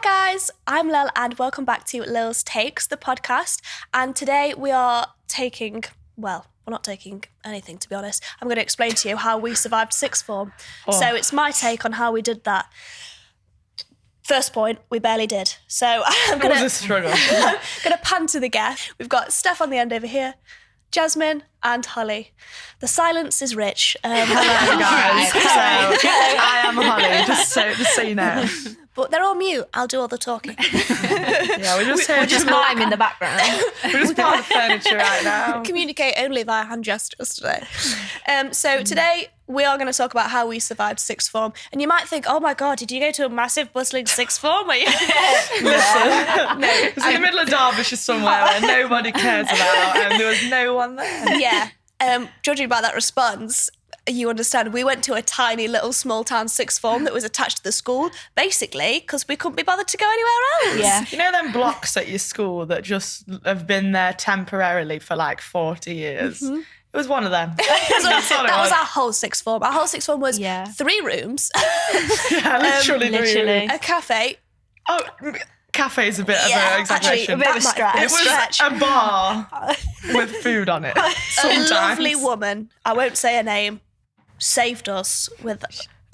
Hi guys, I'm Lil and welcome back to Lils Takes, the podcast. And today we are taking, well, we're not taking anything to be honest. I'm going to explain to you how we survived sixth form. So it's my take on how we did that. First point, we barely did. So I'm going It was a struggle. going to pan to the guest. We've got Steph on the end over here, Jasmine and Holly. The silence is rich. Hello guys. So I am Holly, just so you know. But they're all mute. I'll do all the talking. Yeah, we're just here. We're just mime in the background. We're just part of the furniture right now. Communicate only via hand gestures today. So today we are going to talk about how we survived sixth form. And you might think, oh my God, did you go to a massive bustling sixth form? Listen, it's in the middle of Derbyshire somewhere where nobody cares about and there was no one there. Yeah. Judging by that response, you understand we went to a tiny little small town sixth form that was attached to the school, basically because we couldn't be bothered to go anywhere else. Yeah. You know them blocks at your school that just have been there temporarily for like 40 years? Mm-hmm. It was one of them. That was our whole sixth form. Our whole sixth form was 3 rooms. Yeah, literally 3 rooms. A cafe. Oh, cafe's a bit of an exaggeration. Actually, a bit of a stretch. It was a bar with food on it. Sometimes. A lovely woman, I won't say her name, saved us with,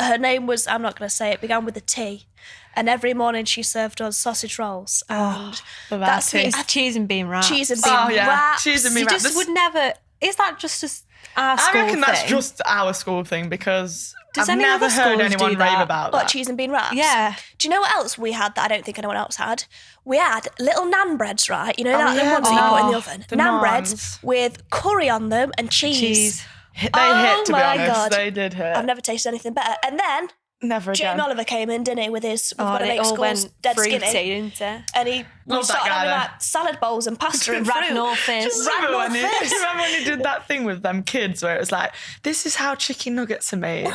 her name was, I'm not going to say it, began with a T. And every morning she served us sausage rolls. And that's cheese and bean wrap. Cheese and bean wrap. Cheese and bean You wrap. just would never, is that just our school thing? I reckon that's just our school thing because Does I've never heard anyone rave that? about What, that. cheese and bean wraps? Yeah. Do you know what else we had that I don't think anyone else had? We had little naan breads, right? You know that the ones that you put in the oven? The naan breads with curry on them and cheese. They hit, to be my honest. God. They did hit. I've never tasted anything better. And then Never again. Jamie Oliver came in, didn't he, with his we've got to and make it all schools went dead fruity, skinny. didn't it? And he Love that started guy, having though. like salad bowls and pasta and fruit. Ragnar Fizz. Remember Ragnar Fizz. when he did that thing with them kids where it was like, this is how chicken nuggets are made.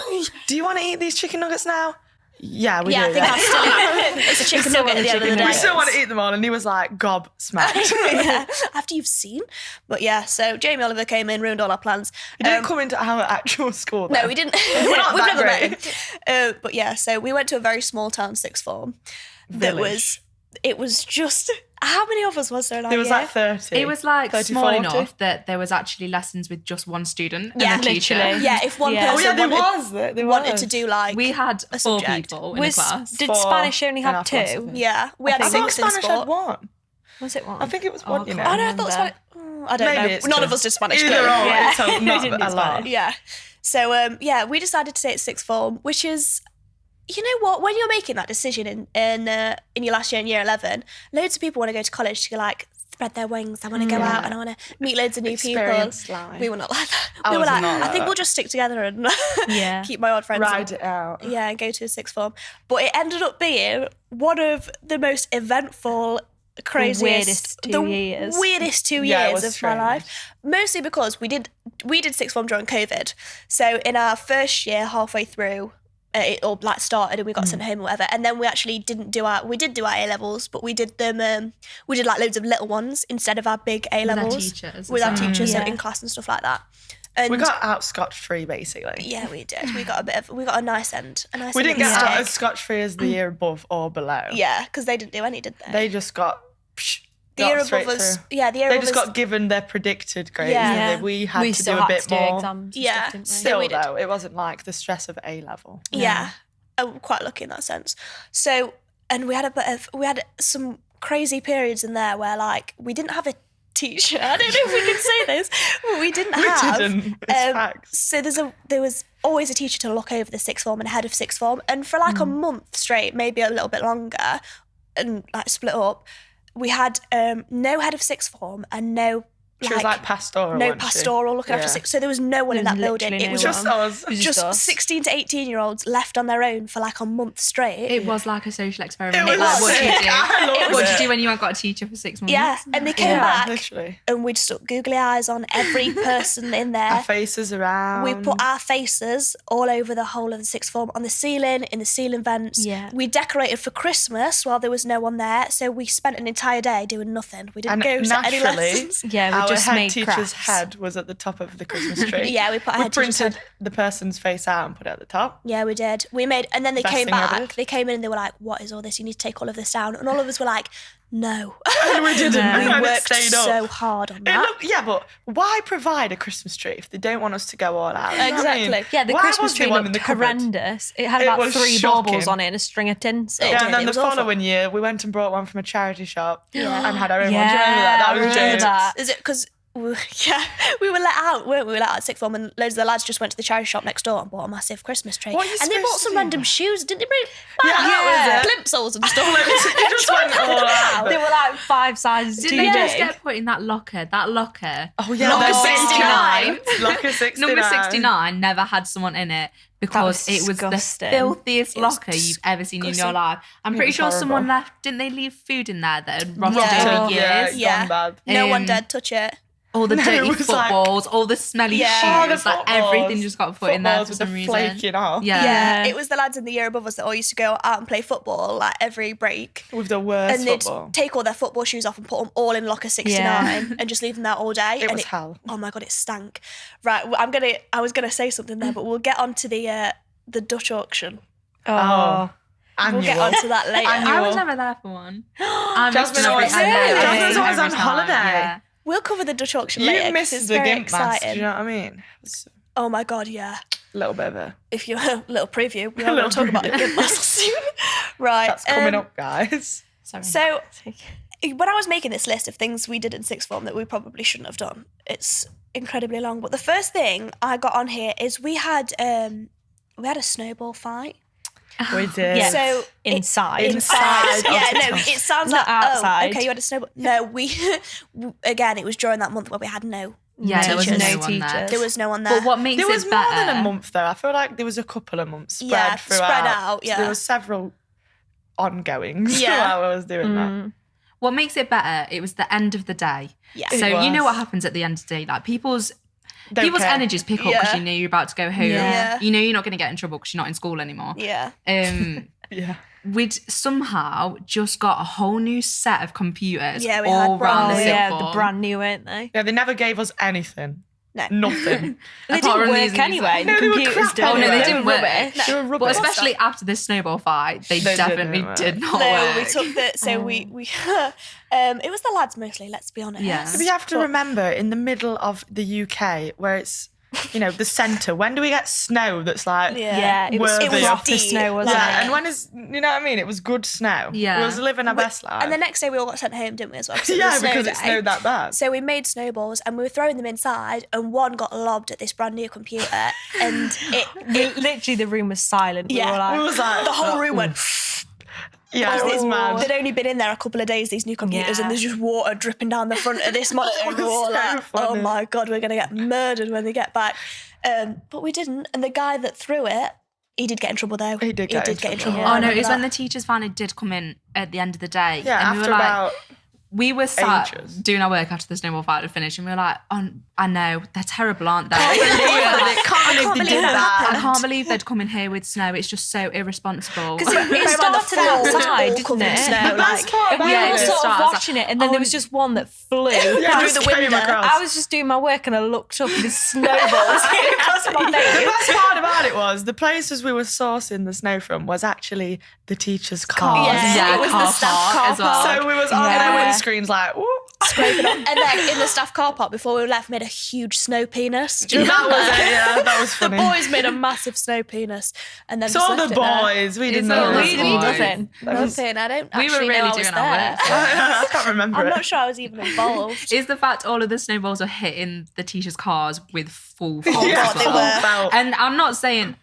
Do you want to eat these chicken nuggets now? Yeah, we do. I think I still it's a chicken nugget at the end of the day. We still want to eat them all. And he was like, gob smacked. Yeah, after you've seen. But yeah, so Jamie Oliver came in, ruined all our plans. He didn't come into our actual school, though. No, we didn't. We're not We've that never great. met him. But yeah, so we went to a very small town sixth form. It was just, how many of us was there in our There was year? like 30. It was like 30, small 40. enough that there was actually lessons with just one student and Yeah, a teacher. literally. Yeah, if one person wanted to do like We had a 4 subject. people in the class. Did 4 Spanish only in our have class, I 2? think. Yeah, we had I thought 6 in Spanish had sport. 1. Was it 1? I think it was 1, you know. Oh no, I thought Spanish. I don't Maybe know. it's None 2. of us did Spanish. Either clearly. or, Yeah. it's We not didn't a do lie. Spanish. Yeah. So we decided to stay at sixth form, which is, you know what? When you're making that decision in your last year in year 11, loads of people want to go to college to like spread their wings. I want to go out and I want to meet loads of new Experience people. life. We were not like that. I We were was like, not I like think that. we'll just stick together and keep my old friends. Ride it out. Yeah, and go to a sixth form. But it ended up being one of the most eventful, craziest, weirdest 2 Yeah, it years was of strange. my life. Mostly because we did sixth form during COVID. So in our first year, halfway through, it all like started and we got sent home or whatever. And then we actually did do our A levels, but we did them. We did like loads of little ones instead of our big A levels With our teachers. so Yeah. in class and stuff like that. And We got out scotch-free, basically. yeah, we did. We got a nice end. We didn't get out mistake. as scotch-free as the year above or below. Yeah, because they didn't do any, did they? They just got... The year straight above us, through. yeah, the year They above just us, got given their predicted grades. Yeah. And we had we to still do a had bit to do more. exams and Yeah. stuff, didn't we? Still, we did. though, it wasn't like the stress of A level. Yeah, I'm quite lucky in that sense. So, and we had some crazy periods in there where like we didn't have a teacher. I don't know if we can say this, but we didn't have. didn't. It's facts. So there was always a teacher to look over the sixth form and head of sixth form, and for like a month straight, maybe a little bit longer, and like split up. We had no head of sixth form and no. She was like pastoral. No wasn't she? pastoral looking after Yeah. six. So there was no one in There that was building. literally It no was one. Just us. It was just us. 16 to 18-year-olds left on their own for like a month straight. It was like a social experiment. It was Like, what do you sick. I loved do? What do you it. do when you haven't got a teacher for 6 months? Yeah, and they came back Literally. and we'd stuck googly eyes on every person in there. Our faces around. We put our faces all over the whole of the sixth form, on the ceiling, in the ceiling vents. Yeah. We decorated for Christmas while there was no one there, so we spent an entire day doing nothing. We didn't And go to any naturally, lessons. Yeah, we our just head made teacher's crafts. head was at the top of the Christmas tree. Yeah, we put our head teacher's printed head. the person's face out and put it at the top. Yeah, we did. We made, and then they Best came thing I back. did. They came in and they were like, "What is all this? You need to take all of this down." And all of us were like, "No." And we didn't. No. And We it worked stayed up. so hard on It that. yeah, but why provide a Christmas tree if they don't want us to go all out? You know what I mean? Exactly. Yeah, the Why Christmas was there tree one in looked the cupboard? horrendous. It had It about was 3 shocking. baubles on it and a string of tinsel. It Yeah, did, and then it the was awful. following year, we went and brought one from a charity shop Yeah. and had our own one. Do you Yeah, remember that? That I was remember James. that. Is it because? Yeah, we were let out, weren't we? We were let out at sixth form, and loads of the lads just went to the charity shop next door and bought a massive Christmas tree. What are you And they bought supposed to some do? random shoes, didn't they? Bring that was it. plimsolls and stuff. It just went all out. They were like 5 sizes too Didn't they just big. get put in that locker? That locker. Oh yeah, Locker they're 69. Locker 69. Number 69 never had someone in it because was it was the disgusting. filthiest It was locker you've ever seen in your disgusting. life. I'm It pretty was sure someone horrible. left. Didn't they leave food in there that had rotted Yeah. over Yeah, years? it's Yeah. gone bad. No one Um, dared touch it. All the No, dirty it was like- footballs, all the smelly Yeah. shoes, like everything just got put in there for with some the reason. flaking off. Yeah. Yeah, it was the lads in the year above us that all used to go out and play football like every break. With the worst And they'd football. take all their football shoes off and put them all in locker 69 and just leave them there all day. It and was hell. Oh my god, it stank. Right, I was gonna say something there, but we'll get on to the Dutch auction. Oh. Annual. We'll get on to that later. I was never there for one. I'm Jasmine extremely- always- I know, Jasmine's I always know on every time, holiday. yeah. We'll cover the Dutch auction You later. 'cause missed it's the very gimp mask, do exciting. you know what I mean? It's Oh my god, yeah. a little bit of a... If you a little preview, we are A going little to talk about preview. gimp masks soon. Right. That's coming up, guys. Sorry. So when I was making this list of things we did in sixth form that we probably shouldn't have done, it's incredibly long. But the first thing I got on here is we had a snowball fight. We did. Yeah. So Inside. Inside. yeah, Oh, no, it sounds Not like outside. Oh, okay, you had a snowball. No, we again. It was during that month where we had no. Yeah, there was teachers. no one there. There was no one there. But what makes There was it more better? than a month though. I feel like there was a couple of months spread Yeah, throughout. spread out, yeah. So there was several ongoings Yeah. while I was doing that. What makes it better? It was the end of the day. Yeah. So It you know was. what happens at the end of the day. Like people's Don't care. energies pick up because Yeah. you know you're about to go home. Yeah. You know you're not going to get in trouble because you're not in school anymore. Yeah. Yeah. We'd somehow just got a whole new set of computers Yeah, we all had brand round new. Oh, sixth yeah, form. the brand new, weren't they? Yeah, they never gave us anything. No. Nothing. They Apart didn't from these work new anyway. No, The they were computers crap didn't Oh no, anyway. they didn't work. No. They were But rubbish. especially after the snowball fight, they They definitely didn't work. did not No, work. we took the so we it was the lads mostly. Let's be honest. Yeah. We have to remember in the middle of the UK where it's, you know, the centre. When do we get snow that's like... Yeah, it was Worthy proper of- snow, wasn't Yeah, it? and when is, you know what I mean? It was good snow. Yeah. We was living our best life. And the next day we all got sent home, didn't we, as well? 'Cause it was yeah, a snow because day. it snowed that bad. So we made snowballs and we were throwing them inside, and one got lobbed at this brand new computer, and Literally, the room was silent. Yeah. We were We like, was like... the whole room went. Yeah, it was mad. They'd only been in there a couple of days, these new computers, Yeah. and there's just water dripping down the front of this monitor. And we were all so like, oh funny. my God, we're going to get murdered when they get back. But we didn't. And the guy that threw it, he did get in trouble though. He did get in trouble. Oh I no, remember it was when that. the teachers finally did come in at the end of the day. Yeah, and we after were like, about... we were sat ages. doing our work after the snowball fight had finished, and we were like, oh, I know, they're terrible, aren't they? I can't believe they did that. I can't believe they'd come in here with snow. It's just so irresponsible. because it started outside, didn't it? Snow, like, And we Yeah, were all it sort of started watching it, and then there was just one that flew Yeah, through just the came window. across. I was just doing my work, and I looked up, and this snowball was hitting across my The face. best part about it was the places we were sourcing the snow from was actually the teachers' cars. Yeah, it was the car staff park car as well. So we was on Yeah. the windscreens like, whoop. scraping off. And then in the staff car park, before we left, made a huge snow penis. Do you That remember? was it, yeah, that was The funny. boys made a massive snow penis, and then So just all left the it there. boys, we didn't all know. the We did boys. nothing. Nothing. I don't. We were actually know really I was doing our there. work. I can't remember I'm it. not sure I was even involved. Is the fact all of the snowballs were hitting the teachers' cars with full force. God, as they well. were. Felt. And I'm not saying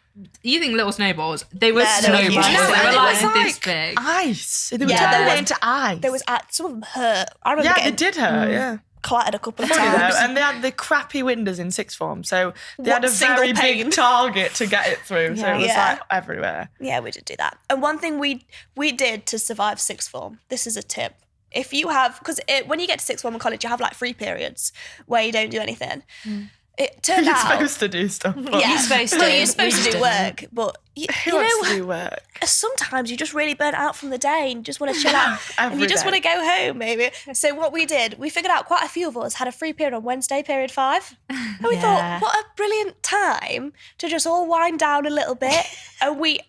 you think little snowballs. They were Yeah, they were snowballs. huge. They No, were and it like was this big. ice. They were Yeah, turning there it into ice. There was some of them hurt. I remember yeah, they getting did hurt, yeah. clattered a couple of Funny times. though, and they had the crappy windows in sixth form, so they What, had a single very pane? big target to get it through. So it was Yeah. like everywhere. Yeah, we did do that. And one thing we did to survive sixth form, this is a tip. If you have, because when you get to sixth form in college, you have like free periods where you don't do anything. it turned You're out. supposed to do stuff. But Yeah, You're supposed to. Well, you're supposed We to do didn't. work, but who wants to do work? sometimes you just really burn out from the day and just want to chill out and you just Every want to go home, maybe. So what we did, we figured out quite a few of us had a free period on Wednesday, period 5. And we thought, what a brilliant time to just all wind down a little bit. And we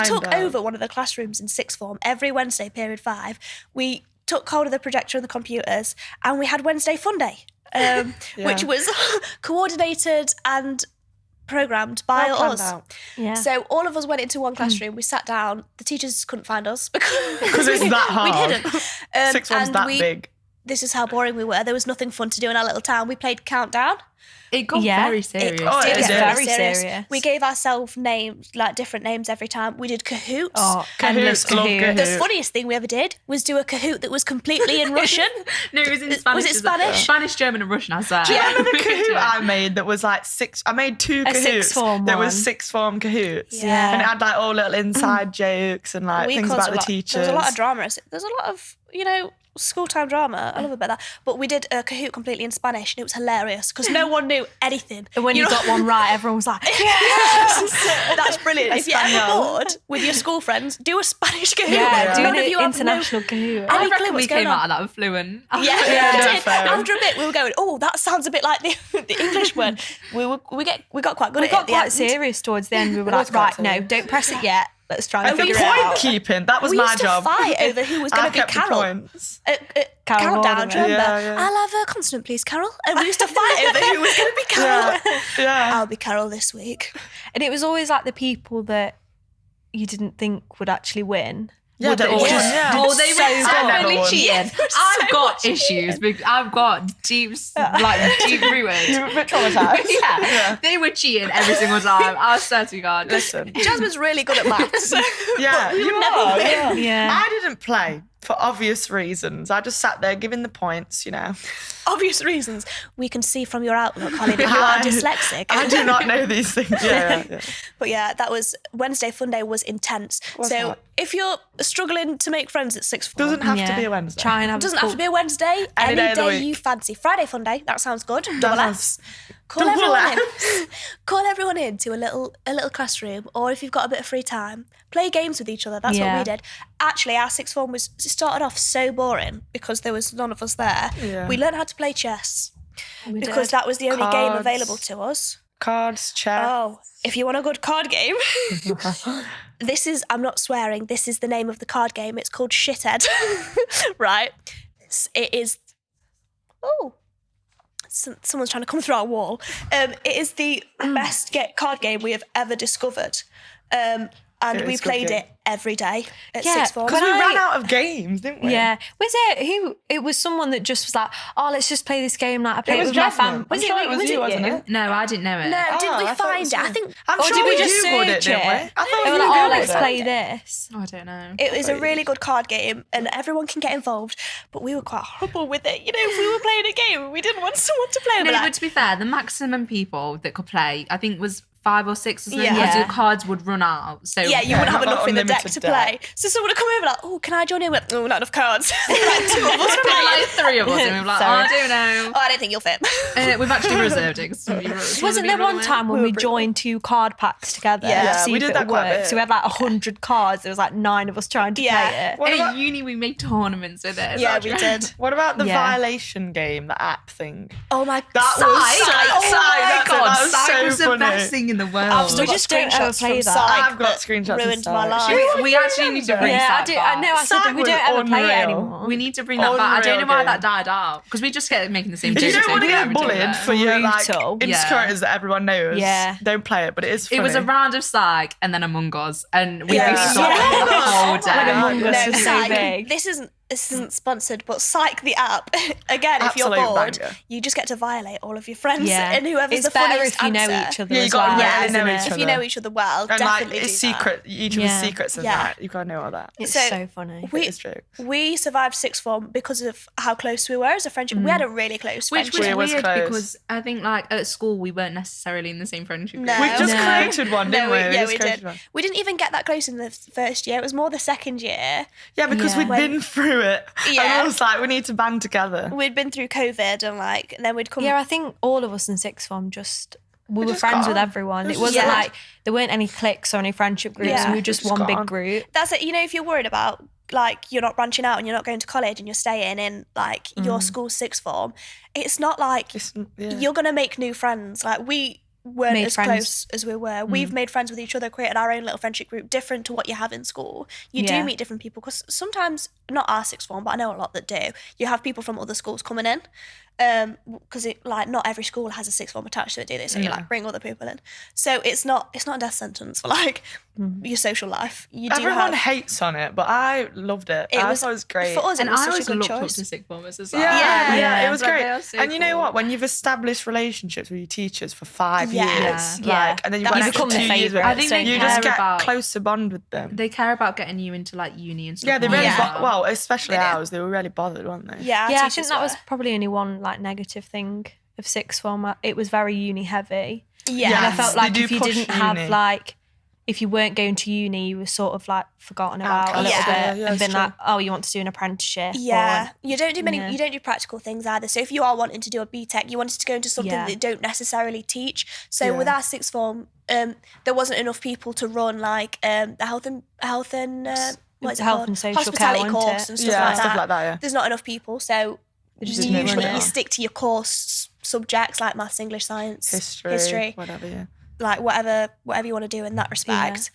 took down. over one of the classrooms in sixth form every Wednesday, period 5. We took hold of the projector and the computers and we had Wednesday Funday, which was coordinated and programmed by Well planned us. out. Yeah. So all of us went into one classroom. We sat down. The teachers couldn't find us because it's that hard. We didn't. Sixth one's that big. This is how boring we were. There was nothing fun to do in our little town. We played Countdown. It got Yeah. very serious. Oh, Did it get did. Very serious. We gave ourselves names, like different names every time. We did Cahoots. Oh, Cahoots, endless love Cahoots. The funniest thing we ever did was do a Kahoot that was completely in Russian. No, it was in Spanish. Was it Spanish? Spanish, German, and Russian, I swear. Do you remember the We could do Kahoot it. I made that was like 6? I made 2 A Kahoots. sixth form There one. was 6th form Kahoots. Yeah. And it had like all little inside jokes and like things caused about a the lot. teachers. There was a lot of drama. There's a lot of, school time drama. I love a bit of that. But we did a Kahoot completely in Spanish and it was hilarious because no one knew anything. And when you know? got one right, everyone was like, That's brilliant. If you're ever Espanol. bored with your school friends, do a Spanish Kahoot. yeah, doing None of an you have international Cahoot. Any I clue reckon what's we going came on? out of that fluent. Yeah, Yeah, we no, did. fair. After a bit, we were going, oh, that sounds a bit like the English one. We got quite good We at it got at the quite end. serious towards the end. We were was like, quite right, no, serious. don't press it yet. Let's try and And the figure it point out. keeping, that was We my used to job. fight over who was going I to be kept the Carol. points. Carol Countdown, do you Mortimer. remember? Yeah. I'll have a consonant, please, Carol. And we used to fight over who was going to be Carol. Yeah. I'll be Carol this week. And it was always like the people that you didn't think would actually win. Yeah, would they all won, just yeah. did Oh, they so were good. definitely won. cheating. I've got issues. Because I've got deep rooted. You were a bit traumatised. Yeah, they were cheating every single time. I swear to God. Listen. Jasmine's really good at maths. Yeah, we you would never are. win. Yeah. I didn't play for obvious reasons. I just sat there giving the points, Obvious reasons. We can see from your outlook, Holly, that you are dyslexic. I do not know these things. Yeah. But yeah, that was Wednesday Funday was intense. Was so that? if you're struggling to make friends at sixth form, Doesn't have to be a Wednesday. Try and have it doesn't have to be a Wednesday. Any day of the day week. you fancy. Friday Funday, that sounds good. Double That's- Fs. Call Double everyone Fs. in. Call everyone into a little classroom, or if you've got a bit of free time, play games with each other. That's what Yeah. we did. Actually, our sixth form started off so boring because there was none of us there. Yeah. We learned how to play chess We because did. that was the only game Cards. available to us. Cards, chess. Oh, if you want a good card game, I'm not swearing, this is the name of the card game. It's called Shithead. Right? It is, someone's trying to come through our wall. It is the best card game we have ever discovered. And It we is a good played game. it every day at Yeah, sixth form. Because we When ran I- out of games, didn't we? Yeah. Was it was someone that just was like, oh, let's just play this game. Like I played was with my Jasmine. family. I'm sure it was you, wasn't it? No, I didn't know it. No, didn't we I thought find was it? I you. think I'm Or sure did we we just Googled it, search didn't we? it? I thought They we were like, oh, Googled let's it. play this. Oh, I don't know. it is a really good card game and everyone can get involved, but we were quite horrible with it. If we were playing a game, we didn't want someone to play. No, We're but to be fair, the maximum people that could play, I think, was 5 or 6 or something. Yeah. Because the cards would run out. So yeah, you wouldn't have not enough in the deck unlimited to deck. play. So someone would come over like, oh, can I join in? We're like, oh, not enough cards. Like 2 of us There's playing. like 3 of us, and we were like, oh, I don't know. Oh, I don't think you'll fit. We've actually reserved it. 'cause some people- Wasn't there one time when We we were joined 2 card packs together Yeah. to see we if did it that quite a worked? bit. So we had like 100 cards. There was like 9 of us trying to Yeah. play it. What At about- uni, we made tournaments with it. Yeah, we did. What about the Yeah. violation game, the app thing? Oh my That God. was so- Psych. oh my God, that was Psych so was the funny. best thing in the world. I've still We got just don't ever screenshots play from that. Psych I've got that screenshots and ruined stuff. my life. we actually need to bring Yeah, I that do. back. I know. I said Psych that we was don't ever play it unreal. anymore. We need to bring that back. I don't know Unreal why that game. died out because we just kept making the same If you jokes. don't want to over get and over bullied again. for your Brutal. insecurities that everyone knows, Yeah. don't play it. But it is funny. It was a round of Psych and then Among Us, and we'd Yeah. be stopped Yeah. the whole When day. Among Us No, was so Psych. big. This isn't sponsored, but Psych the app. Again, if you're Absolute bored, banger. you just get to violate all of your friends Yeah. and whoever's It's the better funniest if you know answer. each other Yeah, you as gotta well. really Yeah, know isn't each it? if other. you know each other well, and like definitely it's do that. secret. Each Yeah. other's secrets and Yeah. that. You gotta know all that. It's So- so funny. We- It is true. We survived sixth form because of how close we were as a friendship. We had a really close Which friendship. was We was weird close. because I think like at school we weren't necessarily in the same friendship group. No. We've just No. created one, didn't we? yeah, just we created did. one. We didn't even get that close in the first year. It was more the second year. Yeah, because Yeah. we'd been through it. Yeah. And I was like, we need to band together. We'd been through COVID and then we'd come. Yeah, I think all of us in sixth form we were just friends got with on. everyone. It It was wasn't just- like there weren't any cliques or any friendship groups. Yeah. And we were just Just one got big on. group. That's it. You know, if you're worried about like you're not branching out and you're not going to college and you're staying in like your school's sixth form, it's not like you're gonna make new friends. Like we weren't Made as friends. close as we were. We've made friends with each other, created our own little friendship group, different to what you have in school. You Yeah. do meet different people because sometimes, not our sixth form, but I know a lot that do. You have people from other schools coming in. Because like not every school has a sixth form attached to it, do they? So you like bring other people in. So it's not a death sentence for like your social life. You do Everyone have, hates on it, but I loved it. I thought it was great. for us. And it was I such always a good looked up choice. to sixth formers as well. Yeah, it was Like, great. they are so And you know cool. what? When you've established relationships with your teachers for 5 Yes. years, Yeah. like, and then you've That's got an become extra the 2 years with favourite. I think them, they you care just get about- closer bond with them. They care about getting you into like uni and stuff. Yeah, they really, Yeah. well, especially They do. ours, they were really bothered, weren't they? Yeah, our Yeah, I teachers think that was were. probably only one like negative thing of sixth form. It was very uni heavy. Yeah. And I Yes, felt they like do if you push didn't uni. have like, if you weren't going to uni, you were sort of like forgotten about a little Yeah. bit Yeah, and it's been true. like, oh, you want to do an apprenticeship? Yeah, Or, you don't do many. Yeah. You don't do practical things either. So if you are wanting to do a BTEC, you wanted to go into something Yeah. that they don't necessarily teach. So Yeah. with our sixth form, there wasn't enough people to run like the health and what is it Health called? and social hospitality care, course wasn't and it? stuff, Yeah, like, stuff that. like that, yeah. There's not enough people, so just didn't run usually it. you stick to your course subjects like maths, English, science, History, whatever, yeah. like whatever you want to do in that respect,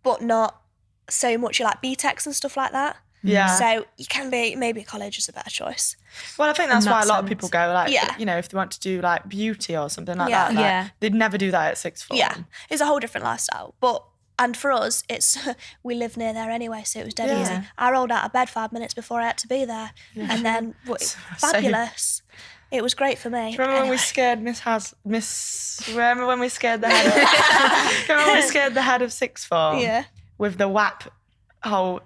but not so much like BTECs and stuff like that. Yeah. So you can be, maybe college is a better choice. Well, I think that's In why that a lot of sense. people go, like, Yeah. you know, if they want to do like beauty or something like Yeah. that, like, Yeah. they'd never do that at sixth form. Yeah, it's a whole different lifestyle. And for us, it's we live near there anyway, so it was dead Yeah. easy. I rolled out of bed 5 minutes before I had to be there, and then fabulous. It was great for me. Do you remember when we scared remember when we scared the head of, remember when we scared the head of sixth form? Yeah. With the WAP my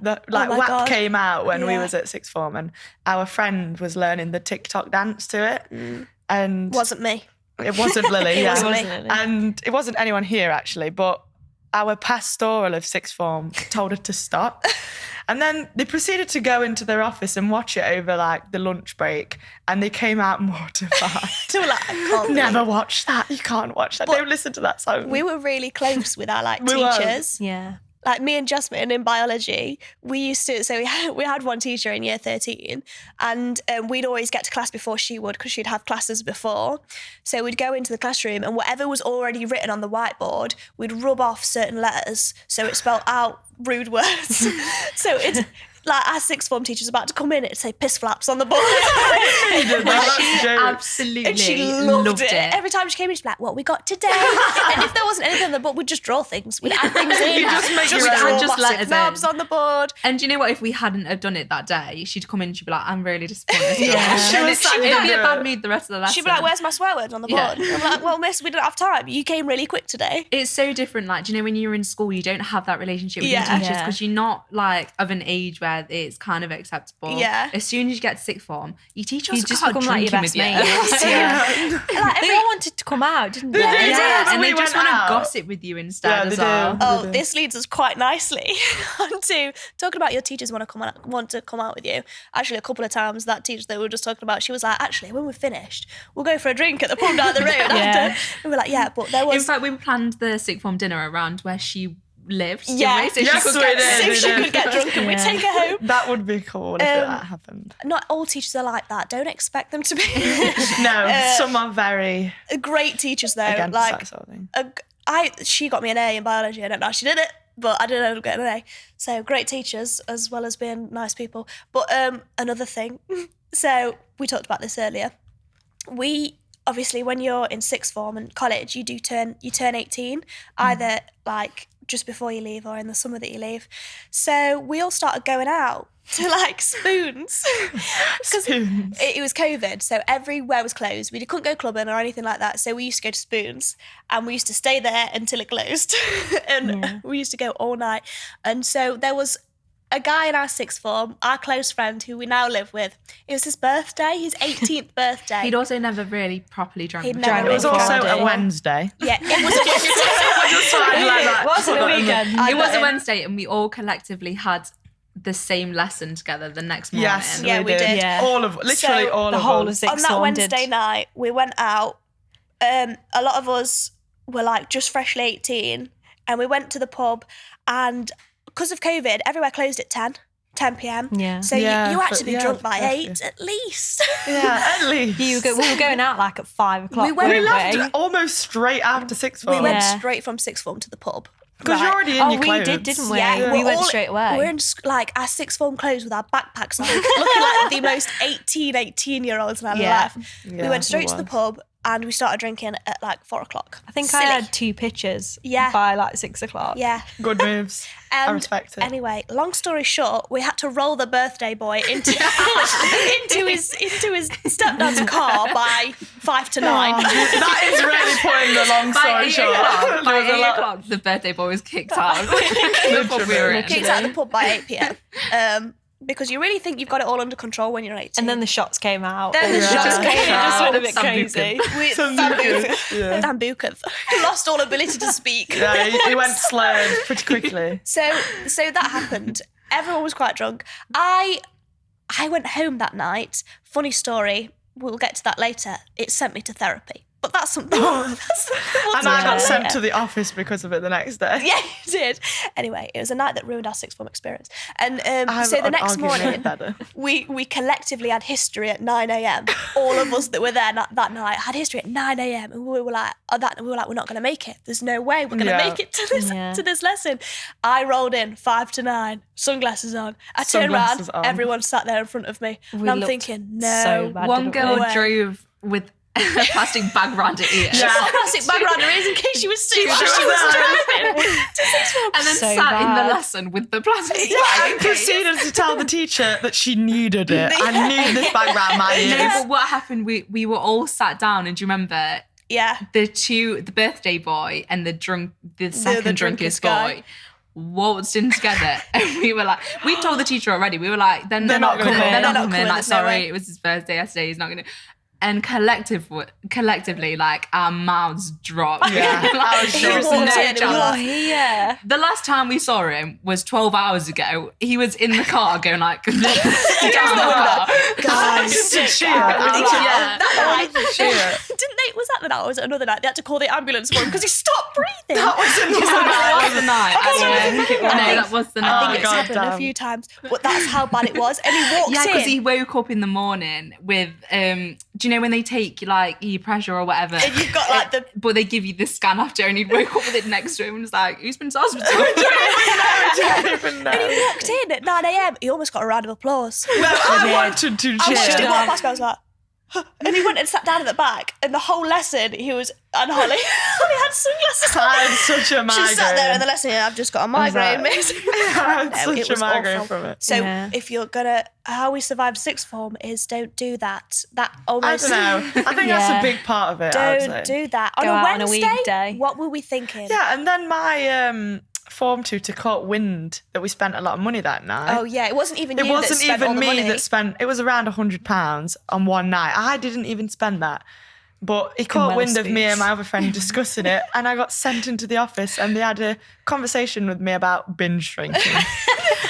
WAP God. came out when we Yeah. was at sixth form, and our friend was learning the TikTok dance to it. And Wasn't me. it wasn't Lily, yeah. wasn't me. Lily. And it wasn't anyone here actually, but our pastoral of sixth form told her to stop. And then they proceeded to go into their office and watch it over like the lunch break, and they came out mortified. So like, I can't Never watch that. You can't watch that. Don't listen to that song. we were really close with our like We were. teachers. Yeah. Like me and Jasmine in biology, we used to. So we had one teacher in year 13, and we'd always get to class before she would because she'd have classes before. So we'd go into the classroom, and whatever was already written on the whiteboard, we'd rub off certain letters so it spelled out rude words. So it's like our sixth form teacher's about to come in, it'd say piss flaps on the board. She did that. That's a joke. Absolutely And she loved it. Every time she came in, she'd be like, what we got today? And if there wasn't anything on the board, we'd just draw things. We'd add things in. You just make just your draw own. Just massive letters knobs in. on the board. And do you know what? If we hadn't have done it that day, she'd come in and she'd be like, I'm really disappointed. Yeah. She And was it'd so be a good. bad mood the rest of the lesson. She'd be like, where's my swear word on the Yeah. board? I'm like, well, miss, we didn't have time. You came really quick today. It's so different. Like, do you know when you're in school, you don't have that relationship with Yeah. your teachers Yeah. because you're not like of an age where it's kind of acceptable. Yeah. As soon as you get to sixth form, your teachers You just start become like your drinking best with you. mate. Yeah. Like They all wanted to come out, didn't they? They did. Yeah, and We they just went want out. to gossip with you instead Yeah, as they do. well. Oh, They do. this leads us quite nicely onto talking about your teachers want to come out with you. Actually, a couple of times that teacher that we were just talking about, she was like, actually, when we're finished, we'll go for a drink at the pub down the road after. We were like, yeah, but there In was. fact, we planned the sixth form dinner around where she lived. didn't Yeah. we? So Yes, she could we get did. So we she did. could get drunk and we'd take her home. That would be cool if that happened. Not all teachers are like that. Don't expect them to be. No, some are very Great teachers though. against Like that sort of thing. she got me an A in biology. I don't know how she did it, but I did end up getting an A. So great teachers as well as being nice people. But another thing, so we talked about this earlier. We obviously, when you're in sixth form and college, you turn 18, either like just before you leave or in the summer that you leave. So we all started going out to like spoons because Spoons. it was COVID, so everywhere was closed. We couldn't go clubbing or anything like that, so we used to go to spoons and we used to stay there until it closed. And we used to go all night. And so there was a guy in our sixth form, our close friend who we now live with. It was his birthday, his 18th birthday. He'd also never really properly drank. He'd before. never It was really also Friday. a Wednesday. Yeah, it was a Wednesday. Just like that. Wasn't a weekend. It was a Wednesday and we all collectively had the same lesson together the next morning? Yes, Yeah, we did. Yeah. All of literally So, all The of whole us. of sixth On that form Wednesday did. night, we went out. A lot of us were like just freshly 18, and we went to the pub. And because of COVID, everywhere closed at 10 p.m. Yeah. So Yeah, you had to be yeah, drunk by curfew. 8 at least. Yeah, at least. We were going out like at 5 o'clock. We went- We weren't left almost straight after sixth We form. went Yeah. straight from sixth form to the pub. Because you're already in Oh, your we clothes. did, didn't we? Yeah, We we're went all- straight away. We're in like our sixth form clothes with our backpacks on, looking like the most 18-year-olds in our Yeah. life. We Yeah, went straight it to the was. pub and we started drinking at like 4 o'clock. I think Silly. I had 2 pictures Yeah. by like 6 o'clock. Yeah. Good moves. I And respect it. anyway, long story short, we had to roll the birthday boy into his stepdad's car by 5 to 9. That is really putting the long By story 8 short. o'clock, by There was a 8 lot- o'clock, the birthday boy was kicked out. The pub we were in. Kicked out of the pub by 8 p.m. Because you really think you've got it all under control when you're 18. And then the shots came out. Then the and shots it came just out. went a bit Some crazy. we, Yeah. Dambuka lost all ability to speak. Yeah, he went slurred pretty quickly. So that happened. Everyone was quite drunk. I went home that night. Funny story. We'll get to that later. It sent me to therapy. But that's something. And I got sent to the office because of it the next day. Yeah, you did. Anyway, it was a night that ruined our sixth form experience. And I so the would next argue morning, it's better. we collectively had history at 9 a.m. All of us that were there that night had history at 9 a.m. And we were like, we're not going to make it. There's no way we're going to Yeah. make it to this Yeah. to this lesson. I rolled in 5 to 9, sunglasses on. I turned around, Sunglasses on. everyone sat there in front of me. We And I'm looked thinking, so no. bad, One didn't girl we? drove with a plastic bag round her ear. Yeah. Plastic bag around her ears in case she was sick while she was was there. driving to sixth form. And then So sat in the bad. lesson with the plastic Yeah, bag. and proceeded to tell the teacher that she needed it. I need this bag round my No, ears. but what happened, we were all sat down, and do you remember Yeah. the birthday boy and the second drunkest drunkest guy. boy waltzed in together, and we were like, we told the teacher already, we were like, they're They're not not gonna coming, come. they're not They're not coming, coming, like, there's no sorry, way. it was his birthday yesterday, he's not gonna. And collectively, like, our mouths dropped. Yeah, I was He sure. walked No in and was chance. Oh, like, yeah. The last time we saw him was 12 hours ago. He was in the car going like down the car. guys, Just to cheer. Yeah. I like to cheer. Didn't they? Was that the night or was it another night? They had to call the ambulance for him because he stopped breathing. That was That was the night. I think it was. No, that was the I night. think it's God happened a damn. few times, but that's how bad it was. And he walked Yeah, in. because he woke up in the morning with, do you know when they take like your pressure or whatever? And you've got like the. But they give you the scan after, and he woke up with it next to him and was like, "Who's been to hospital?" I don't even know. And he walked in at 9 a.m. He almost got a round of applause. No, I wanted to I watched him cheer. walk past me. I was like, huh. And he went and sat down at the back. And the whole lesson, he was and Holly. Holly had sunglasses on. I had such a migraine. She sat there in the lesson. I've just got a migraine, like- miss. I had No, it such a was migraine awful. from it. So Yeah. if you're gonna, how we survived sixth form is don't do that. That I almost don't know. I think that's Yeah. a big part of it. I would don't say. do that on Go a out on a Wednesday. weekday. What were we thinking? Yeah, and then my form tutor caught wind that we spent a lot of money that night. Oh yeah, it wasn't even It you wasn't that spent all even the me money. that spent. It was around £100 on one night. I didn't even spend that. But he caught wind of me and my other friend discussing it, and I got sent into the office, and they had a conversation with me about binge drinking.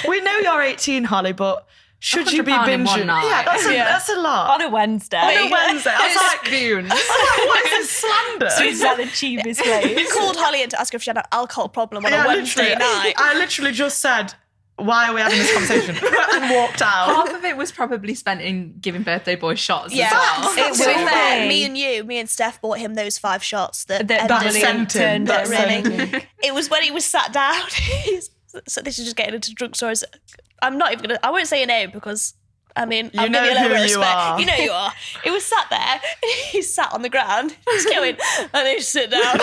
We know you're 18, Holly, but should you be £100 in one binging? night. Yeah, that's a lot. On a Wednesday. On a Wednesday. I was like, spoons. what is this slander? It's like the cheapest We place. called Holly in to ask her if she had an alcohol problem on Yeah, a Wednesday night. I literally just said, why are we having this conversation? And walked out. Half of it was probably spent in giving birthday boy shots Yeah, as well. It to be will fair, be. me and Steph bought him those 5 shots that That ended sent him. turned That it sent really. him. It was when he was sat down. So this is just getting into drunk stories. I'm not even gonna. I won't say your name because. I mean, I'll know give you a little who bit of you respect. are. You know you are. It was sat there. He sat on the ground. He's going, and then sit down.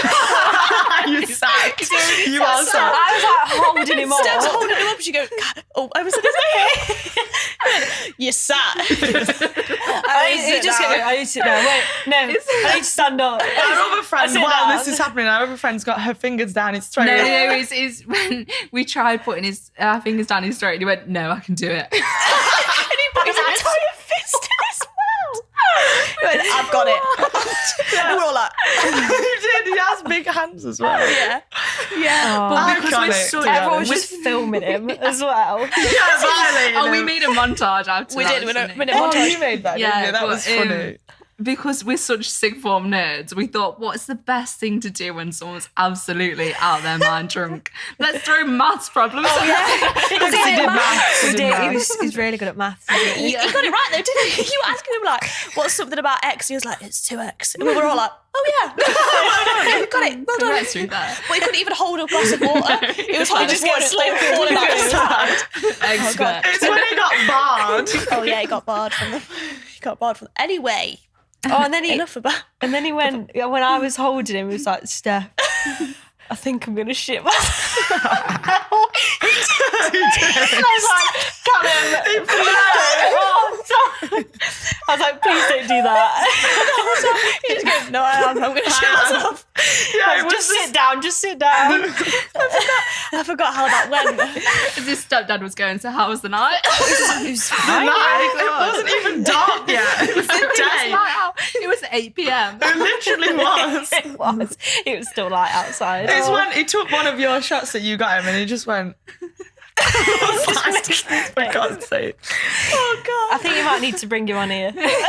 You sat. You are sat. I was like holding him Steph's up. holding him up. She goes, God, oh, I was in his name. You sat. I need to sit down. I need to sit down. Wait, no. I need to stand up. Our other friend, sit while down. this is happening, our other friend's got her fingers down his throat. No, it's when we tried putting his fingers down his throat, and he went, "No, I can do it." And he put his entire fist in his mouth. He went, I've got it. And we're all like, He did. He has big hands as well. yeah. Yeah. But because we're Iconic, so, to be Everyone was honest. just filming him as well. Yeah, violating oh, we him. made a montage out of We that. did. was We funny. did a Oh, montage. you made that, Yeah, didn't you? That but, was funny. Because we're such sixth form nerds, we thought, what's the best thing to do when someone's absolutely out of their mind drunk? Let's throw maths problems. Oh, yeah. Because he did maths. He was really good at maths. Wasn't he? He got it right though, didn't he? You were asking him like, what's something about X? He was like, it's 2X. And we were all like, oh yeah. You got it. Well done. That's through that. Well, he couldn't even hold a glass of water. It was like just getting slowly falling out his hand. Expert. It's when he got barred. Oh yeah, he got barred from them. He got barred from them. Anyway, Oh, and then enough about. And then he went, when I was holding him, he was like, Steph, I think I'm going to shit myself. I was like, come on. Oh, sorry. I was like, please don't do that. He just goes, no, I'm going to shit myself. Yeah, it was Just sit down. I forgot how that went. As his stepdad was going, so how was the night? the night. It wasn't even dark yet. It was the day. It was 8 p.m. It literally was. It was still light outside. It's when he took one of your shots that you got him and he just went. For God's sake. Oh God. I think you might need to bring you on here. To be honest,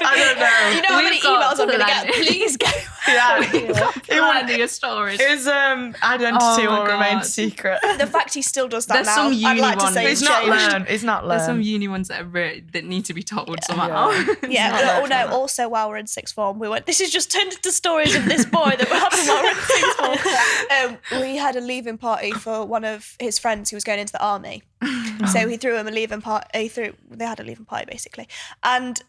I don't know. You know how many We've got emails I'm going to get? plenty. Please go. Yeah. Plenty of stories. His identity Oh my will remain God. secret. The fact he still does that There's now, some I'd uni like to ones. say He's it's not changed. learned. He's not There's some learned. uni ones that need to be told somehow. Yeah. not Oh no. Also, while we're in sixth form, we went. This is just turned into stories of this boy that were happening while we're in sixth form. We had a leaving party for one of his friends who was going into the army. So he threw him a leaving party. They had a leaving party basically, and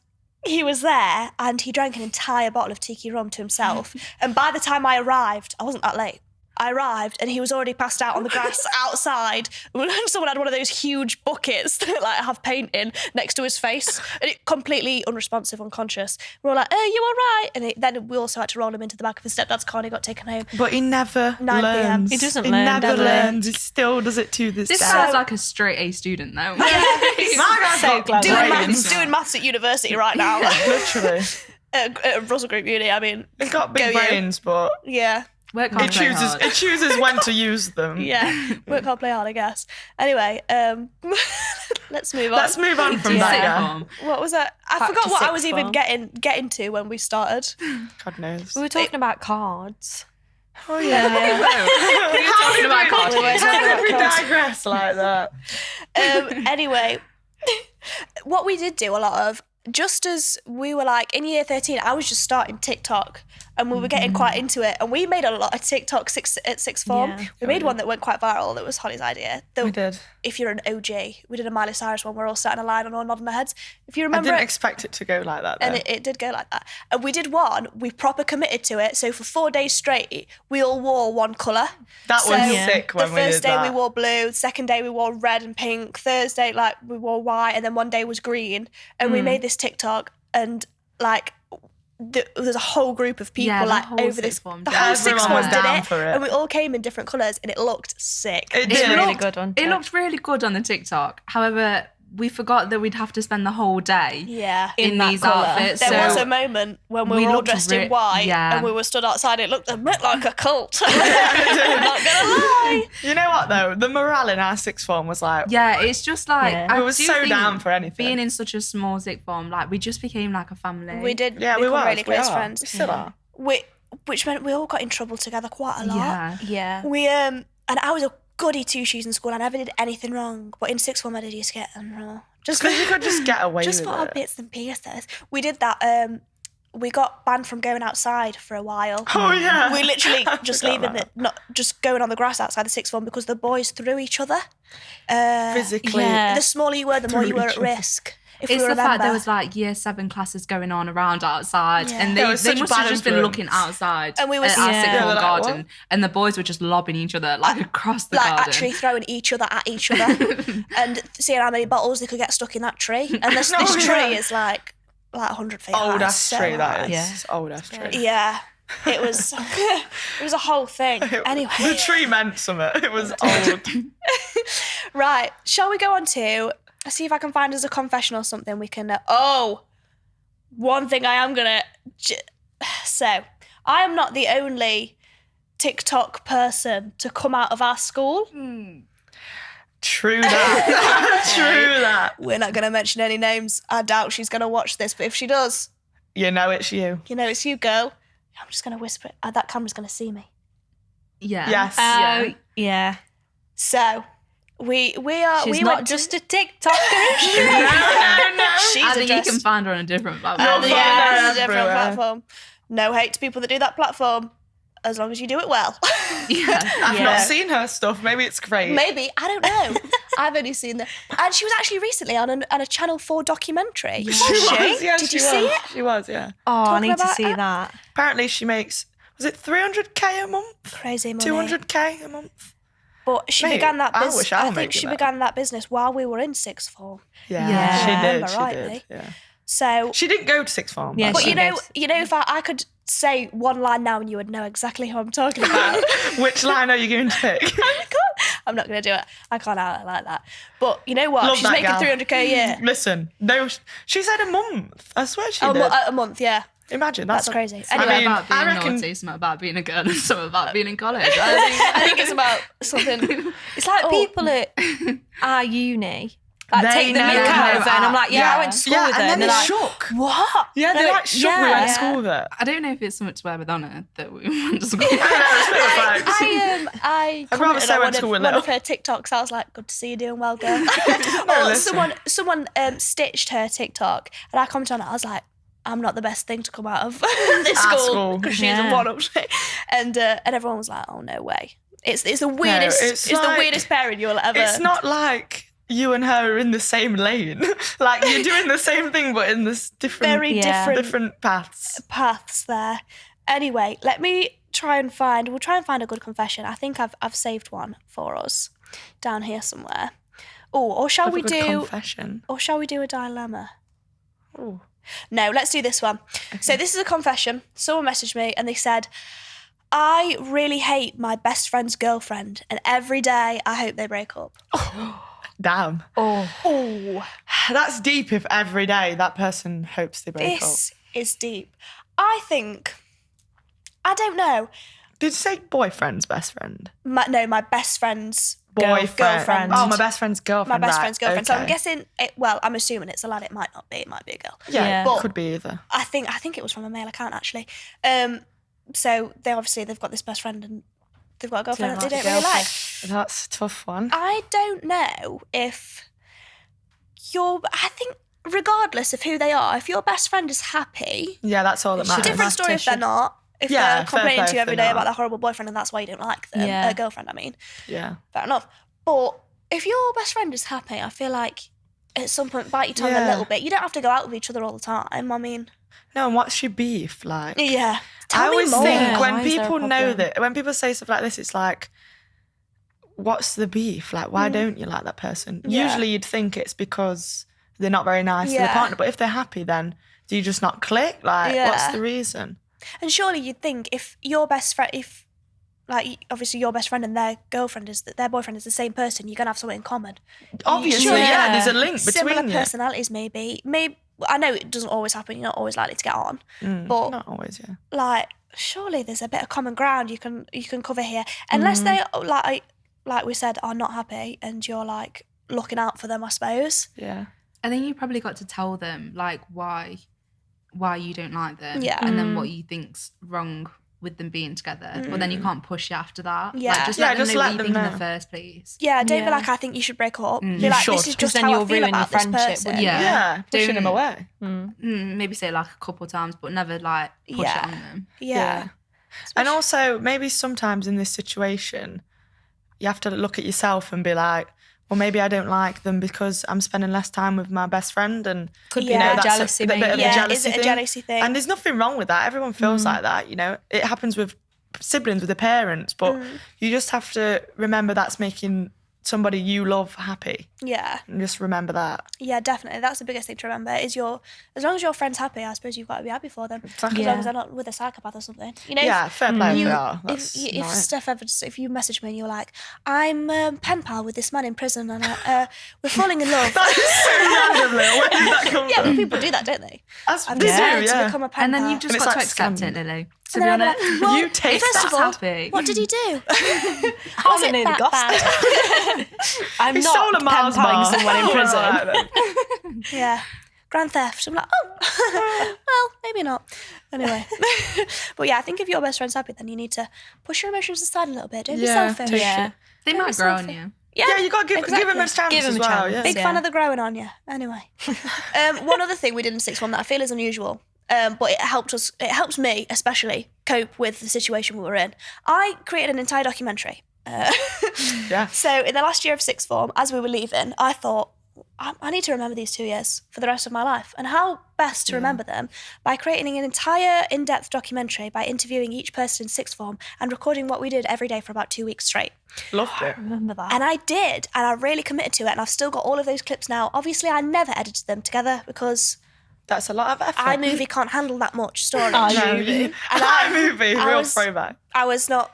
he was there, and he drank an entire bottle of tiki rum to himself. And by the time I arrived, I wasn't that late. I arrived and he was already passed out on the grass outside. Someone had one of those huge buckets that like have paint in next to his face, and it completely unresponsive, unconscious. We're all like, "Oh, you all right?" And then we also had to roll him into the back of his stepdad's car, and he got taken home. But he never 9 p.m. learns. He doesn't He learn, never does he? learns. He still does it to this This day. sounds like a straight A student, though. My guy's So got glad brains. Doing maths at university right now. Literally. At Russell Group Uni, I mean, He's got big Go you. brains, but yeah. Work he hard, play chooses hard. it chooses when to use them. Yeah, work hard, play hard, I guess. Anyway, let's move on. Let's move on from Yeah. that. Sixth Yeah. form. What was that? I Back forgot to what I sixth was even form. getting to when we started. God knows. We were talking about cards. Oh yeah. We were talking about cartoons. How did we digress like that? Anyway, what we did do a lot of, just as we were like in year 13, I was just starting TikTok. And we were getting quite into it. And we made a lot of TikToks at sixth form. Yeah. We made one that went quite viral. That was Holly's idea. We did. If you're an OG, we did a Miley Cyrus one. We're all sat in a line and all nodding our heads. If you I remember didn't it. expect it to go like that. Though. And it did go like that. And we did one, we proper committed to it. So for 4 days straight, we all wore one colour. That So was sick when the we did first day that. we wore blue, second day we wore red and pink, Thursday like we wore white, and then one day was green. And we made this TikTok, and like there's a whole group of people Yeah, the like whole over sixth this. form The did. whole Everyone sixth was form did down it, for it. and we all came in different colours, and it looked sick. It It did. was really good on It looked really good on the TikTok. However, we forgot that we'd have to spend the whole day Yeah. in that these colour. outfits. There so was a moment when we we were all looked dressed in re- white yeah. and we were stood outside. It looked a bit like a cult. I'm not gonna lie. You know what though? The morale in our sixth form was like, yeah, it's just like Yeah. I We were do so think down for anything. Being in such a small sixth form, like we just became like a family. We did yeah, we become were really close We friends. still are. Which meant we all got in trouble together quite a lot. Yeah. Yeah. We and I was a goody two shoes in school. I never did anything wrong, but in sixth form I did used to get in trouble. Just Because you could just get away just with for our it. bits and pieces. We did that. We got banned from going outside for a while. Oh yeah. We literally just forgot leaving about not just going on the grass outside the sixth form because the boys threw each other. Physically. Yeah. The smaller you were, the more you were Threw at each other. risk. If It's we the fact remember. there was like year 7 classes going on around outside, Yeah. and There they was such must bad have just been influence. looking outside And we were at our Yeah. sixth Yeah, form they're like, garden, what? and the boys were just lobbing each other like across the like garden. actually throwing each other at each other and seeing how many bottles they could get stuck in that tree. And this Oh, tree yeah. is like 100 feet high. Old ass so tree that is. high. Yeah. It's old ass tree. Yeah. It was it was a whole thing. Anyway. The tree meant something. It was old. Right. Shall we go on to see if I can find us a confession or something we can one thing I am gonna so I am not the only TikTok person to come out of our school. True that. True that. We're not going to mention any names. I doubt she's going to watch this, but if she does, You know it's you. you know it's you, girl. I'm just going to whisper it. That camera's going to see me. Yeah. Yes. Oh, yeah. So we are. She's we not went just a TikToker. She's I think you addressed. can find her on a different platform. You'll find Yeah, her it's a different everywhere. platform. No hate to people that do that platform, as long as you do it well. Yeah. I've Yeah. not seen her stuff. Maybe it's great. Maybe, I don't know. I've only seen that. And she was actually recently on a Channel 4 documentary. She was, yeah, Did she you see was. it? She was, yeah. Oh, I Talking need to about see it. that. Apparently she makes, was it 300k a month? Crazy money. 200k a month? But she Mate, began that I business. wish I I would think make she that. began that business while we were in sixth form. Yeah, Yeah. she did. Remember She rightly. did. Yeah. So, She didn't go to sixth form. Yeah, by but the she way. you know, if I could say one line now and you would know exactly who I'm talking about. Which line are you going to pick? I'm not going to do it. I can't out it like that. But you know what? Love She's that making gal. 300k a year. Listen, no, she said a month. I swear she a, did. a month, yeah. Imagine That's crazy. I Anyway, mean, about being I reckon naughty, something about being a girl, and something about being in college. I think it's about something. It's like people at our uni, like They take the know mick out of it, and I'm like, yeah. I went to school yeah, with her, and then they're they're like, shook. What? Yeah, they're They're like shook. We went yeah. to school with it. I don't know if it's something to wear with honour that we went to school. I I'd rather commented say on went to one Willow. of her TikToks. I was like, "Good to see you doing well, girl." No, listen. someone stitched her TikTok, and I commented on it. I was like, "I'm not the best thing to come out of this Our school school. because she's Yeah. a one-up," and everyone was like, "Oh no way!" It's the weirdest. it's it's the like- weirdest pairing you'll ever. It's not like you and her are in the same lane. Like you're doing the same thing, but in this different, very Yeah. different paths. paths there. Anyway, we'll try and find a good confession. I think I've saved one for us down here somewhere. Oh, or shall Have a we good do confession? a dilemma? Ooh. No, let's do this one. So this is a confession. Someone messaged me and they said, I really hate my best friend's girlfriend and every day I hope they break up. Damn. Oh, That's deep if every day that person hopes they break up. this is deep. I don't know. Did you say boyfriend's best friend? My best friend's Boyfriend. girlfriend. Oh, my best friend's My girlfriend. best right, friend's girlfriend. So I'm okay. guessing I'm assuming it's a lad. It might not be. It might be a girl. Yeah, Yeah. it But- could be either. I think it was from a male account actually. So they've got this best friend and they've got a girlfriend that they don't really like. That's a tough one. I don't know if I think regardless of who they are, if your best friend is happy, Yeah, that's all that matters. different story if they're not. If Yeah, they're fair complaining play to you if every they're day not. about their horrible boyfriend and that's why you don't like them, Yeah. a girlfriend, I mean, Yeah. fair enough. But if your best friend is happy, I feel like at some point bite your tongue a Yeah. little bit. You don't have to go out with each other all the time. I mean, No, and what's your beef like? yeah. I Tell me always more. think Yeah, when why is there a people know problem? that, when people say stuff like this, it's like, what's the beef? Like, why don't you like that person? Yeah. Usually you'd think it's because they're not very nice to the Yeah. partner, but if they're happy, then do you just not click? Like, what's Yeah. the reason? And surely you'd think if your best friend, obviously your best friend and their boyfriend is the same person, you're gonna have something in common. Obviously, Surely- yeah, there's a link Similar between you. personalities, maybe. I know it doesn't always happen. You're not always likely to get on, Mm, but not always, yeah. like surely there's a bit of common ground you can cover here, unless they like we said are not happy and you're like looking out for them, I suppose. Yeah. I think you probably got to tell them like why you don't like them, Yeah. and then what you think's wrong with them being together. But then you can't push it after that. Yeah. Like, just Yeah, let them just know let what you them think in know. the first place. Yeah, don't Yeah. be like I think you should break up. Be You like should. this is 'Cause just then how I you'll feel ruin about the this friendship, person. wouldn't you? Yeah. Yeah, pushing them Don't- away. Maybe say like a couple times, but never like push Yeah. it on them. Yeah. And also, maybe sometimes in this situation, you have to look at yourself and be like, well, maybe I don't like them because I'm spending less time with my best friend, and Could be Yeah. a bit of that's jealousy, a bit maybe. of a Yeah, jealousy is it a thing. jealousy thing? And there's nothing wrong with that. Everyone feels like that, It happens with siblings, with their parents, but you just have to remember that's making somebody you love happy, Yeah. and just remember that. Yeah, definitely. That's the biggest thing to remember is as long as your friend's happy, I suppose you've got to be happy for them. Exactly. As Yeah. long as they're not with a psychopath or something. Yeah, fair play if You- they are. That's if not it. Steph if you message me and you're like, I'm pen pal with this man in prison and we're falling in love. That is so random, Lil. Where did that come Yeah, but from? people do that, don't they? I've They do, decided to yeah. become a pen And then pal. you've just And it's got to like accept scam. it, Lily. To And be then I'm honest. like, well, You take first that. of all, happy. what did he do? I Was it nearly that got bad? I'm He not stole a pen Mars palling bar. someone in Oh, prison. right then. Yeah. Grand theft. I'm like, oh, well, maybe not. Anyway. But yeah, I think if your best friend's happy, then you need to push your emotions aside a little bit. Don't be Yeah, selfish. take Yeah. They might grow on you. Yeah, you got to give him a chance Give him as a well. chance. Yeah. Big Yeah. fan of the growing on you. Anyway. One other thing we did in sixth form that I feel is unusual, but it helps me especially cope with the situation we were in. I created an entire documentary. Yeah. So in the last year of sixth form, as we were leaving, I thought, I need to remember these 2 years for the rest of my life. And how best to remember them? By creating an entire in-depth documentary by interviewing each person in sixth form and recording what we did every day for about 2 weeks straight. Loved it. Remember that. And I did, and I really committed to it, and I've still got all of those clips now. Obviously, I never edited them together because That's a lot of effort. iMovie can't handle that much storage. iMovie. And iMovie, I real was- throwback. I was not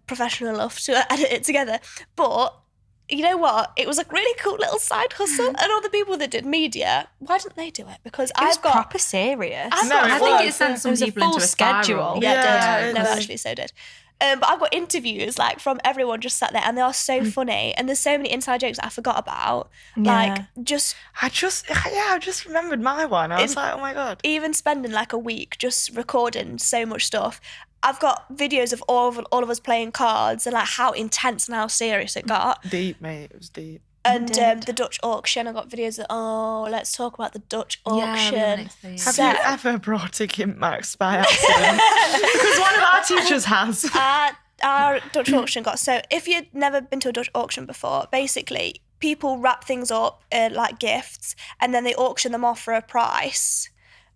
professional enough to edit it together. But you know what? It was a really cool little side hustle. And all the people that did media, why didn't they do it? Because It was I've got... proper serious. I've No, got it I was. think it sent It some was a people full into a schedule. spiral. Yeah, Yeah, it it did. No, was. actually, so did. But I've got interviews like from everyone just sat there, and they are so funny. And there's so many inside jokes that I forgot about. Like just I just remembered my one. I was like, oh my God. even spending like a week just recording so much stuff. I've got videos of all of us playing cards and like how intense and how serious it got. Deep, mate. It was deep. And the Dutch auction, I got videos of, let's talk about the Dutch Yeah, we auction. were next thing. Have So- you ever brought a gimp max by accident? Because one of our teachers has. Our Dutch auction got, so if you'd never been to a Dutch auction before, basically people wrap things up like gifts and then they auction them off for a price.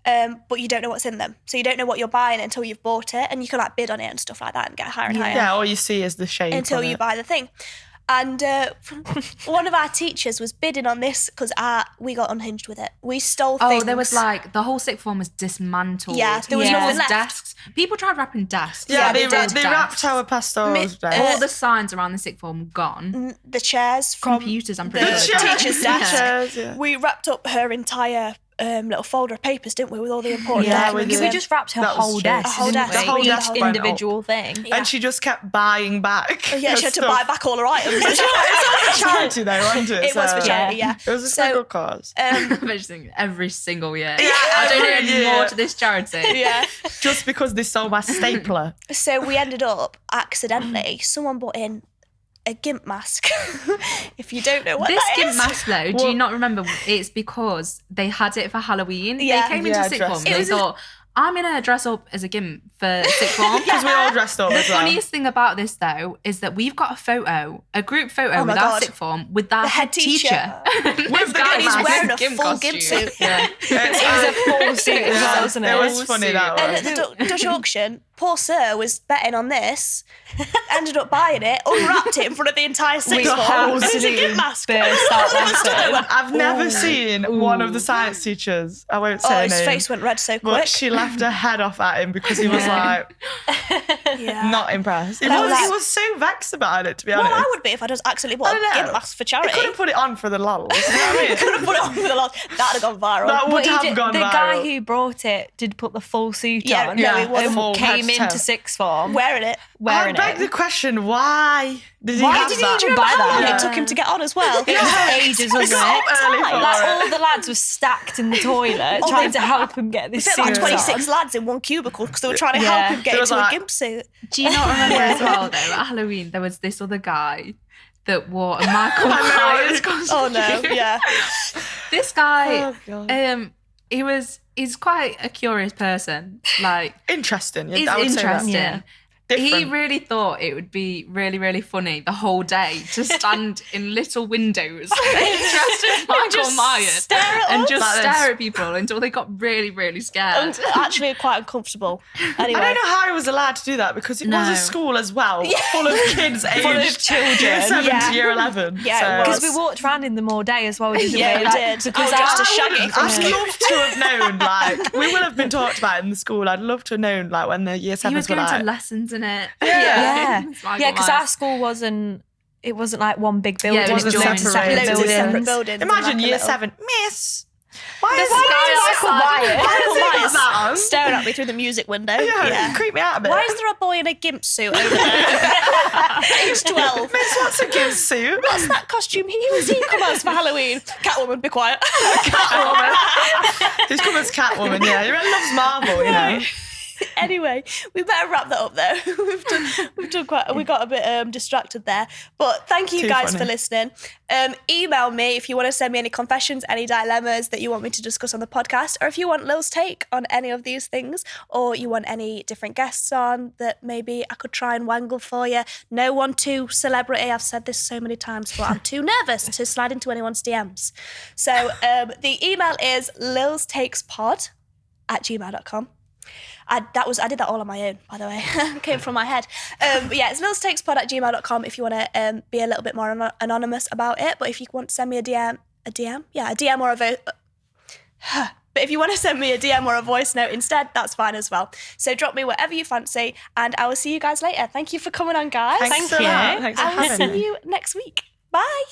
But you don't know what's in them. So you don't know what you're buying until you've bought it, and you can like bid on it and stuff like that and get higher and higher Yeah, all you see is the shape until on you it. buy the thing. And one of our teachers was bidding on this because we got unhinged with it. We stole things. Oh, there was like the whole sixth form was dismantled. Yeah, there was nothing left. Desks. People tried wrapping desks. Yeah, they did. wrapped our pastorals down. All the signs around the sixth form gone. the chairs from Computers, I'm the pretty sure. teacher's desk. Chairs, yeah. We wrapped up her entire little folder of papers, didn't we, with all the important Yeah, we documents did. We just wrapped her That was whole true. desk. A whole didn't desk. we? The whole Each desk went up. individual thing. Yeah. And she just kept buying back. Yeah, she had to stuff. buy back all her items. It's for charity though, wasn't it? It was for So, charity, yeah. It was a So, good cause. Every single year. Yeah, I every donate year. more to this charity. Yeah. Just because they sold my stapler. So we ended up accidentally, someone bought in a gimp mask. If you don't know what This that gimp is. mask though, do Well- you not remember? It's because they had it for Halloween. Yeah. They came Yeah, into sixth form. dressed They up. thought, I'm gonna dress up as a gimp for sixth form. Because we all dressed up The as well. funniest thing about this though is that we've got a group photo Oh my with our God. sixth form with our The head head teacher. With the And he's mask. wearing a Gimp full gimp costume. suit. Yeah. It was a full suit as well, wasn't it? It was funny, that And was. at the Dutch auction, poor Sir was betting on this, ended up buying it, unwrapped it in front of the entire sixth The form, whole and it was a city gimp mask. burst out laughing. I've never seen one of the science teachers, I won't say Oh, her his name, face went red so but quick. she laughed her head off at him because he was like Yeah. not impressed. He That was, was- he was so vexed about it, to be honest. Well, I would be if I just accidentally bought I a don't know. gimp mask for He charity. could have put it on for the lols. You know what I mean? Could have put it on for the lot. That'd have gone viral. That would But he have did, gone the viral. guy who brought it did put the full suit Yeah, on. no, he wasn't. Full and head came to into toe. sixth form Wearing it. wearing I beg the it. question, why did he Why have did he that? even buy How long that? it took him to get on as well? It was ages, wasn't so it? early for Like it. all the lads were stacked in the toilet trying to help him get this It suit felt like on. 26 lads in one cubicle because they were trying to Yeah. help him get There was into a like- gimp suit. Do you not remember as well though? At Halloween, there was this other guy that wore a Michael Myers costume. Oh no, yeah. This guy, Oh, God. he's quite a curious person. Like, Interesting. Yeah, he's I would say that. interesting. Yeah. He Different. really thought it would be really, really funny the whole day to stand in little windows dressed as Michael just Myers stare at and us. just Like stare this. at people until they got really, really scared. Actually, quite uncomfortable. Anyway, I don't know how he was allowed to do that because it was No. a school as well, full of kids aged Full of children. year 7 Yeah. to year 11. Yeah, so. it was. Because we walked around in them all day as well, didn't Yeah, we? we did. Because I was just a I shaggy. wouldn't- I'd love to have known, like, we will have been talked about in the school. I'd love to have known, like, when the year 7s He was were going like, to lessons in it. Yeah, It's Michael yeah, because our Myers. school wasn't like one big building. Yeah, it was loads of joined. separate Loads of buildings. separate buildings. imagine and like a year little- 7, Miss, Why is Michael Myers Myers staring at me through the music window. Yeah, creep me out a bit. Why is there a boy in a gimp suit over there? Age 12. Miss, what's a gimp suit? What's that costume he come as for Halloween? Catwoman, be quiet. Who's come as Catwoman? Yeah, he really loves Marvel, you know. Anyway, we better wrap that up though. we've done quite. We got a bit distracted there, but thank you Too guys funny. for listening. Email me if you want to send me any confessions, any dilemmas that you want me to discuss on the podcast, or if you want Lil's take on any of these things, or you want any different guests on that maybe I could try and wangle for you. No one too celebrity. I've said this so many times, but I'm too nervous to slide into anyone's DMs. So the email is lilstakespod@gmail.com. I did that all on my own, by the way. Came from my head. But yeah, it's lilstakespod@gmail.com if you want to be a little bit more anonymous about it. But if you want to send me a DM or a voice. But if you want to send me a DM or a voice note instead, that's fine as well. So drop me whatever you fancy, and I will see you guys later. Thank you for coming on, guys. Thanks a lot. Thanks for I will having see me. you next week. Bye.